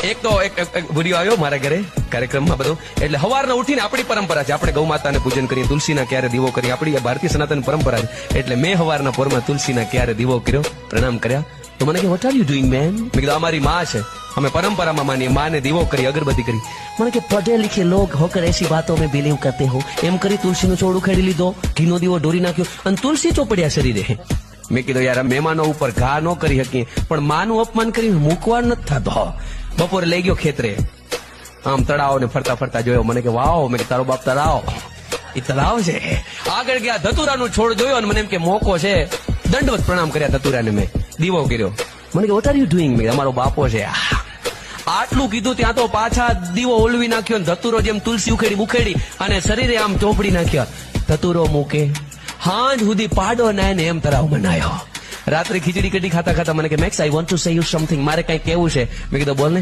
એક તો એક વિડીયો આવ્યો મારા ઘરે કાર્યક્રમમાં બધો, એટલે સવારના ઉઠીને આપણી પરંપરા છે, આપણે ગૌ માતાને પૂજન કરીએ, તુલસીના ક્યારે દીવો કરીએ, આપણી ભારતીય સનાતન પરંપરા છે. એટલે મેં સવારના પોરમાં તુલસીના ક્યારે દીવો કર્યો, પ્રણામ કર્યા. તો મને કે what are you doing man? મેં કીધું અમારી માં છે, અમે પરંપરામાં માનીએ, માને દીવો કરી, અગરબત્તી કરી. મને કે પઢે લિખે લોગ હોકર એસી બાતો મેં બિલીવ કરતે હો. એમ કરી તુલસીનું છોડ ઉખેડી લીધો, ઘીનો દીવો ડોરી નાખ્યો અને તુલસી ચોપડ્યા શરીરે. મેં કીધું યાર મહેમાનો ઉપર ઘા ન કરી શકીએ, પણ માનું અપમાન કરીને મૂકવા નથી થતો. બપોરે લઈ ગયો ખેતરે, આમ તળાવ ને ફરતા ફરતા જોયો. મને કે વાવ. મેં કે તારો બાપ તળાવ? એ તળાવ છે. આગળ ગયા, ધતુરાનું છોડ જોયો અને મને એમ કે મોકો છે. દંડવત પ્રણામ કર્યા ધતુરાને, મેં દીવો કર્યો. મને કે વોટ આર યુ ડુઈંગ? મેં અમારો બાપો છે. આટલું કીધું ત્યાં તો પાછા દીવો ઓલવી નાખ્યો, ધતુરો જેમ તુલસી ઉખેડી અને શરીરે આમ ચોપડી નાખ્યા. ધતુરો મૂકે, હાંજ સુધી પાડો ના ને એમ તરાવ બનાયો. રાત્રે ખીચડી કઢી ખાતા ખાતા મને કે Max I want to say you something, મારે કઈ કેવું છે. મેં કીધું બોલ ને.